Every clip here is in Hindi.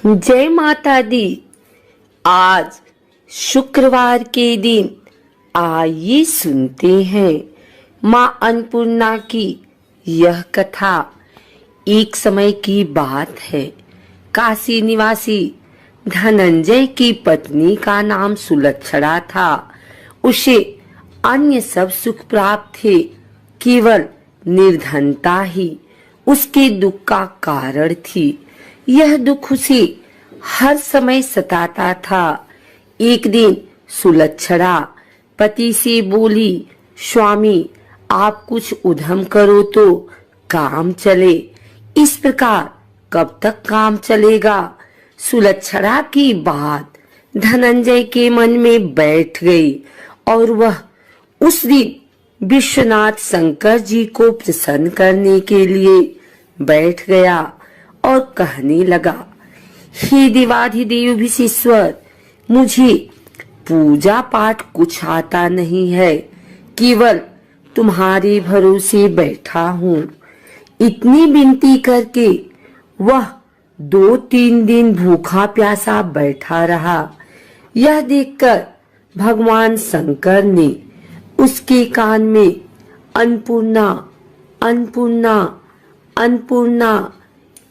जय माता दी। आज शुक्रवार के दिन आइए सुनते हैं माँ अन्नपूर्णा की यह कथा। एक समय की बात है। काशी निवासी धनंजय की पत्नी का नाम सुलक्षणा था। उसे अन्य सब सुख प्राप्त थे, केवल निर्धनता ही उसके दुख का कारण थी। यह दुख उसे हर समय सताता था। एक दिन सुलक्षणा पति से बोली, स्वामी आप कुछ उद्यम करो तो काम चले। इस प्रकार कब तक काम चलेगा? सुलक्षणा की बात धनंजय के मन में बैठ गई और वह उस दिन विश्वनाथ शंकर जी को प्रसन्न करने के लिए बैठ गया और कहने लगा, हे देवाधिदेव विश्वेश्वर, मुझे पूजा पाठ कुछ आता नहीं है, केवल तुम्हारे भरोसे बैठा हूँ। इतनी विनती करके वह 2-3 दिन भूखा प्यासा बैठा रहा। यह देखकर भगवान शंकर ने उसके कान में अन्नपूर्णा अन्नपूर्णा अन्नपूर्णा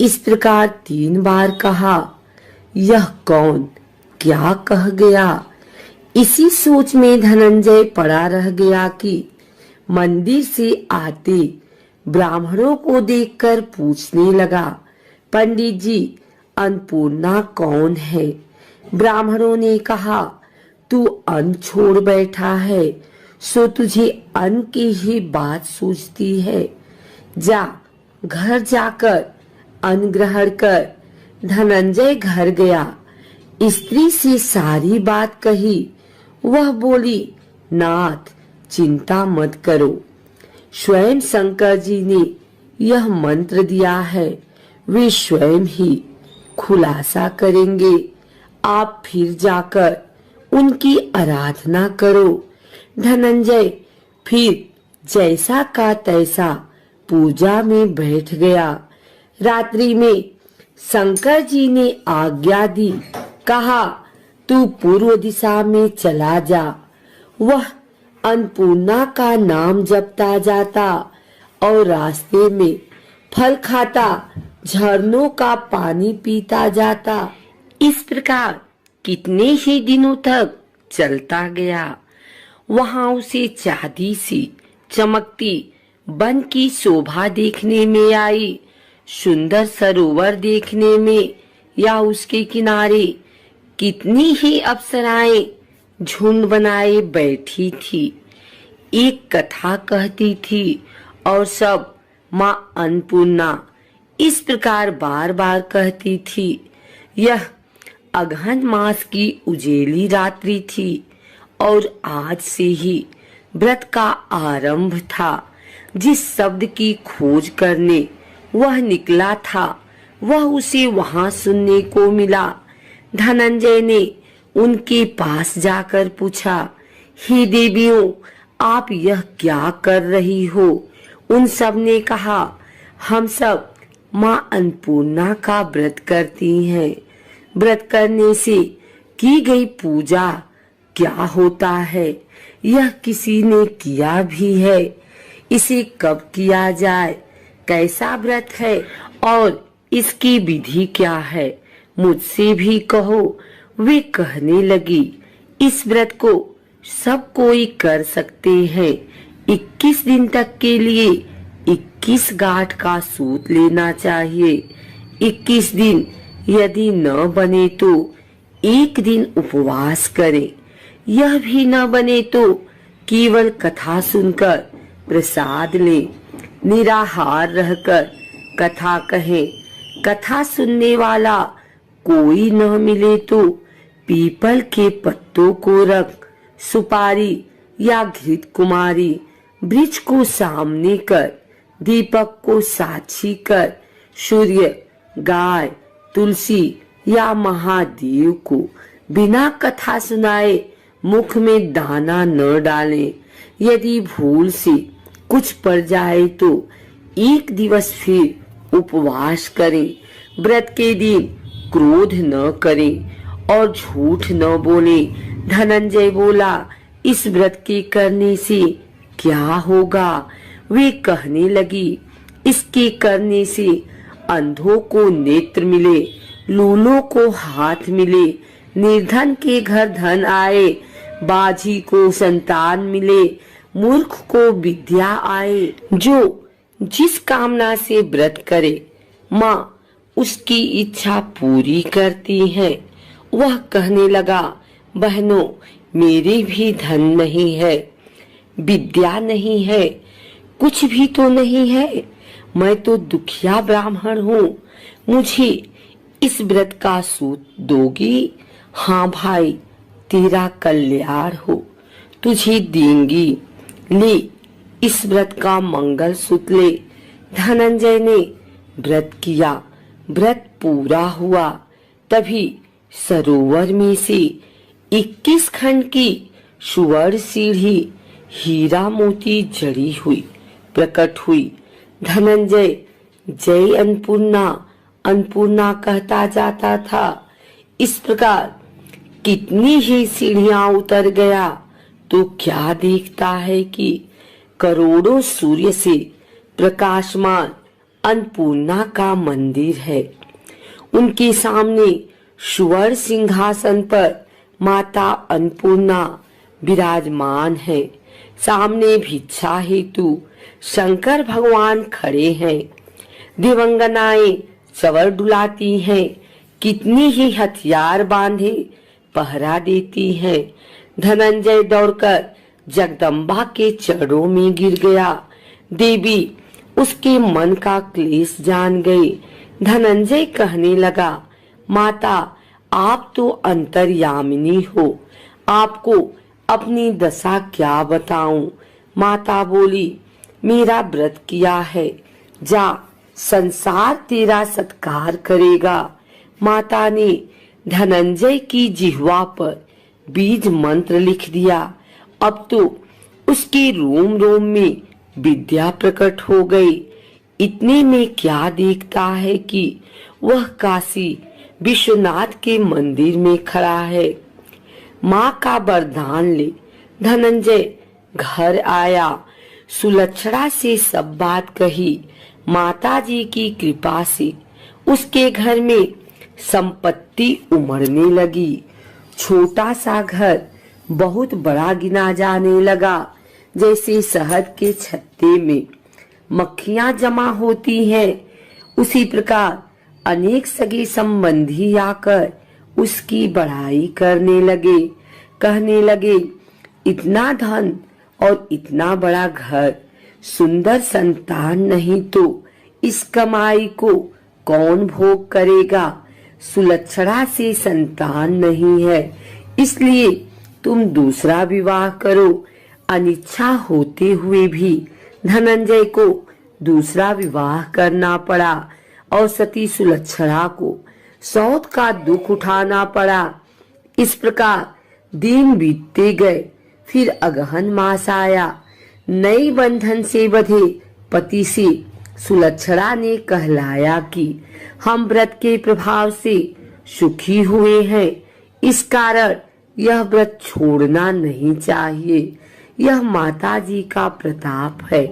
इस प्रकार 3 बार कहा। यह कौन क्या कह गया? इसी सोच में धनंजय पड़ा रह गया कि मंदिर से आते ब्राह्मणों को देखकर पूछने लगा, पंडित जी अन्नपूर्णा कौन है? ब्राह्मणों ने कहा, तू अन्न छोड़ बैठा है, सो तुझे अन्न की ही बात सूझती है। जा घर जाकर अन्न ग्रहण कर। धनंजय घर गया, स्त्री से सारी बात कही। वह बोली, नाथ चिंता मत करो, स्वयं शंकर जी ने यह मंत्र दिया है, वे स्वयं ही खुलासा करेंगे। आप फिर जाकर उनकी आराधना करो। धनंजय फिर जैसा का तैसा पूजा में बैठ गया। रात्रि में शंकर जी ने आज्ञा दी, कहा तू पूर्व दिशा में चला जा। वह अन्नपूर्णा का नाम जपता जाता और रास्ते में फल खाता, झरनों का पानी पीता जाता। इस प्रकार कितने ही दिनों तक चलता गया। वहां उसे चांदी सी चमकती वन की शोभा देखने में आई। सुंदर सरोवर देखने में या उसके किनारे कितनी ही अप्सराएं झुंड बनाए बैठी थी। एक कथा कहती थी और सब माँ अन्नपूर्णा इस प्रकार बार बार कहती थी। यह अगहन मास की उजेली रात्रि थी और आज से ही व्रत का आरंभ था। जिस शब्द की खोज करने वह निकला था, वह उसे वहां सुनने को मिला। धनंजय ने उनके पास जाकर पूछा, हे देवियों, आप यह क्या कर रही हो? उन सब ने कहा, हम सब माँ अन्नपूर्णा का व्रत करती हैं। व्रत करने से की गई पूजा क्या होता है? यह किसी ने किया भी है? इसे कब किया जाए? कैसा व्रत है और इसकी विधि क्या है? मुझसे भी कहो। वे कहने लगी, इस व्रत को सब कोई कर सकते हैं। 21 दिन तक के लिए 21 गांठ का सूत लेना चाहिए। 21 दिन यदि न बने तो 1 दिन उपवास करें। यह भी न बने तो केवल कथा सुनकर प्रसाद ले। निराहार रहकर कथा कहे। कथा सुनने वाला कोई न मिले तो पीपल के पत्तों को रख, सुपारी या घृत कुमारी वृक्ष को सामने कर, दीपक को साक्षी कर, सूर्य, गाय, तुलसी या महादेव को बिना कथा सुनाए मुख में दाना न डालें। यदि भूल से कुछ पड़ जाए तो 1 दिवस फिर उपवास करें। व्रत के दिन क्रोध न करें और झूठ न बोले। धनंजय बोला, इस व्रत के करने से क्या होगा? वे कहने लगी, इसके करने से अंधों को नेत्र मिले, लूलों को हाथ मिले, निर्धन के घर धन आए, बाझी को संतान मिले, मूर्ख को विद्या आए। जो जिस कामना से व्रत करे माँ उसकी इच्छा पूरी करती है। वह कहने लगा, बहनों, मेरे भी धन नहीं है, विद्या नहीं है, कुछ भी तो नहीं है। मैं तो दुखिया ब्राह्मण हूँ। मुझे इस व्रत का सूत दोगी? हाँ भाई, तेरा कल्याण हो, तुझे देंगी। ले, इस व्रत का मंगल सूत्र ले। धनंजय ने व्रत किया। व्रत पूरा हुआ। तभी सरोवर में से 21 खंड की सुवर्ण सीढ़ी हीरा मोती जड़ी हुई प्रकट हुई। धनंजय जय अन्नपूर्णा अन्नपूर्णा कहता जाता था। इस प्रकार कितनी ही सीढ़ियां उतर गया तो क्या देखता है कि करोड़ों सूर्य से प्रकाशमान अन्नपूर्णा का मंदिर है। उनके सामने सुवर्ण सिंहासन पर माता अन्नपूर्णा विराजमान है। सामने भिक्षा हेतु शंकर भगवान खड़े हैं। दिवंगनाएं चवर डुलाती हैं। कितनी ही हथियार बांधे पहरा देती हैं। धनंजय दौड़कर जगदम्बा के चरणों में गिर गया। देवी उसके मन का क्लेश जान गई। धनंजय कहने लगा, माता, आप तो अंतर्यामिनी हो, आपको अपनी दशा क्या बताऊं? माता बोली, मेरा व्रत किया है, जा, संसार तेरा सत्कार करेगा। माता ने धनंजय की जिह्वा पर बीज मंत्र लिख दिया। अब तो उसके रोम रोम में विद्या प्रकट हो गई। इतने में क्या देखता है कि वह काशी विश्वनाथ के मंदिर में खड़ा है। माँ का वरदान ले धनंजय घर आया। सुलक्षणा से सब बात कही। माताजी की कृपा से उसके घर में संपत्ति उमड़ने लगी। छोटा सा घर बहुत बड़ा गिना जाने लगा। जैसे शहद के छत्ते में मक्खियां जमा होती हैं, उसी प्रकार अनेक सगे संबंधी आकर उसकी बड़ाई करने लगे। कहने लगे, इतना धन और इतना बड़ा घर, सुंदर संतान नहीं तो इस कमाई को कौन भोग करेगा? सुलक्षणा से संतान नहीं है, इसलिए तुम दूसरा विवाह करो। अनिच्छा होते हुए भी धनंजय को दूसरा विवाह करना पड़ा और सती सुलक्षणा को सौत का दुख उठाना पड़ा। इस प्रकार दिन बीतते गए। फिर अगहन मास आया। नई बंधन से बंधे पति से सुलक्षणा ने कहलाया कि हम व्रत के प्रभाव से सुखी हुए हैं, इस कारण यह व्रत छोड़ना नहीं चाहिए। यह माताजी का प्रताप है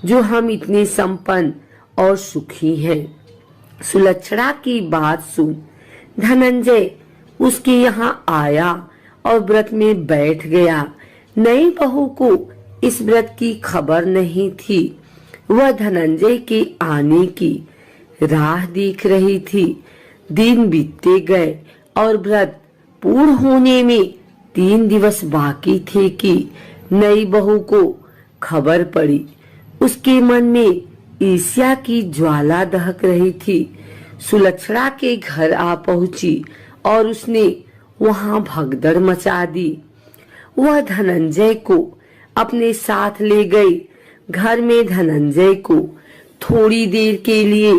जो हम इतने संपन्न और सुखी हैं। सुलक्षणा की बात सुन धनंजय उसके यहाँ आया और व्रत में बैठ गया। नई बहू को इस व्रत की खबर नहीं थी। वह धनंजय के आने की राह देख रही थी। दिन बीतते गए और व्रत पूर्ण होने में 3 दिवस बाकी थे कि नई बहू को खबर पड़ी। उसके मन में ईर्ष्या की ज्वाला दहक रही थी। सुलक्षणा के घर आ पहुंची और उसने वहां भगदड़ मचा दी। वह धनंजय को अपने साथ ले गई। घर में धनंजय को थोड़ी देर के लिए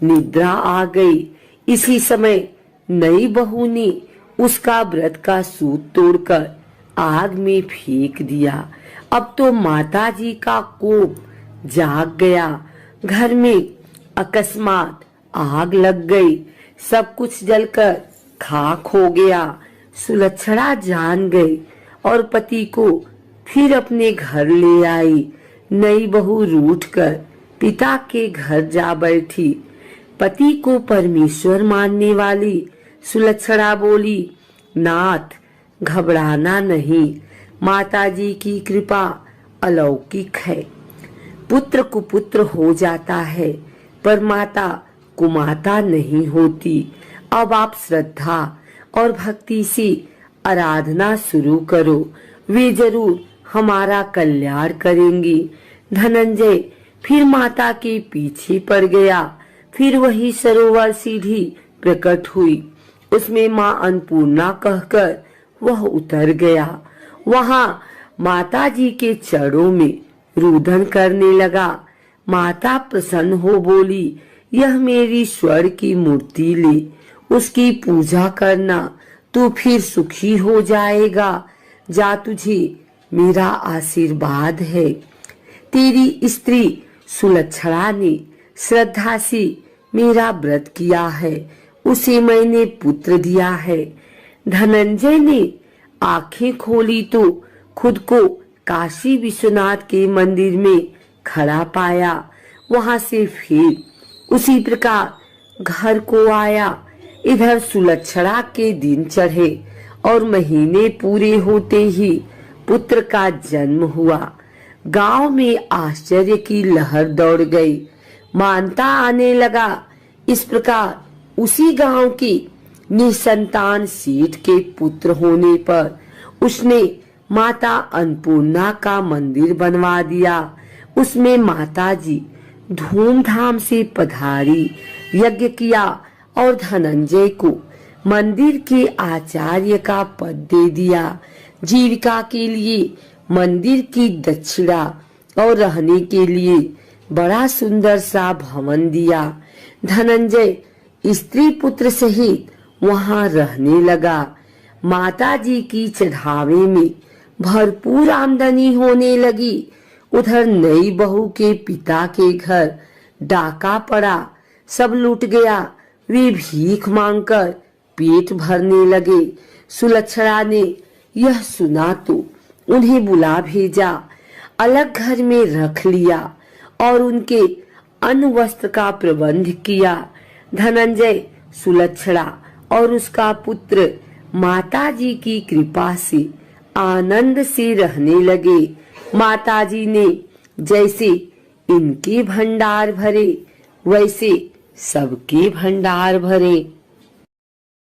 निद्रा आ गई। इसी समय नई बहू ने उसका व्रत का सूत तोड़कर आग में फेंक दिया। अब तो माताजी का कोप जाग गया। घर में अकस्मात आग लग गई। सब कुछ जलकर खाक हो गया। सुलक्षणा जान गई और पति को फिर अपने घर ले आई। नई बहू रूठकर पिता के घर जा बैठी। पति को परमेश्वर मानने वाली सुलक्षणा बोली, नाथ घबराना नहीं, माताजी की कृपा अलौकिक है। पुत्र कुपुत्र हो जाता है पर माता कुमाता नहीं होती। अब आप श्रद्धा और भक्ति से आराधना शुरू करो, वे जरूर हमारा कल्याण करेंगी। धनंजय फिर माता के पीछे पड़ गया। फिर वही सरोवर सीढ़ी प्रकट हुई, उसमें माँ अन्नपूर्णा कहकर वह उतर गया। वहां माता जी के चरणों में रुदन करने लगा। माता प्रसन्न हो बोली, यह मेरी स्वर की मूर्ति ले, उसकी पूजा करना, तू फिर सुखी हो जाएगा। जा, तुझे मेरा आशीर्वाद है। तेरी स्त्री सुलक्षणा ने श्रद्धा से मेरा व्रत किया है, उसे मैंने पुत्र दिया है। धनंजय ने आंखें खोली तो खुद को काशी विश्वनाथ के मंदिर में खड़ा पाया। वहां से फिर उसी प्रकार घर को आया। इधर सुलक्षणा के दिन चढ़े और महीने पूरे होते ही पुत्र का जन्म हुआ। गांव में आश्चर्य की लहर दौड़ गई, मानता आने लगा। इस प्रकार उसी गांव की निसंतान सेठ के पुत्र होने पर उसने माता अन्नपूर्णा का मंदिर बनवा दिया। उसमें माता जी धूमधाम से पधारी, यज्ञ किया और धनंजय को मंदिर के आचार्य का पद दे दिया। जीविका के लिए मंदिर की दक्षिणा और रहने के लिए बड़ा सुंदर सा भवन दिया। धनंजय स्त्री पुत्र सहित वहां रहने लगा। माता जी की चढ़ावे में भरपूर आमदनी होने लगी। उधर नई बहू के पिता के घर डाका पड़ा, सब लूट गया। वे भीख मांगकर पेट भरने लगे। सुलक्षणा ने यह सुना तो उन्हें बुला भेजा, अलग घर में रख लिया और उनके अन्न वस्त्र का प्रबंध किया। धनंजय, सुलक्षणा और उसका पुत्र माताजी की कृपा से आनंद से रहने लगे। माताजी ने जैसे इनके भंडार भरे वैसे सबके भंडार भरे।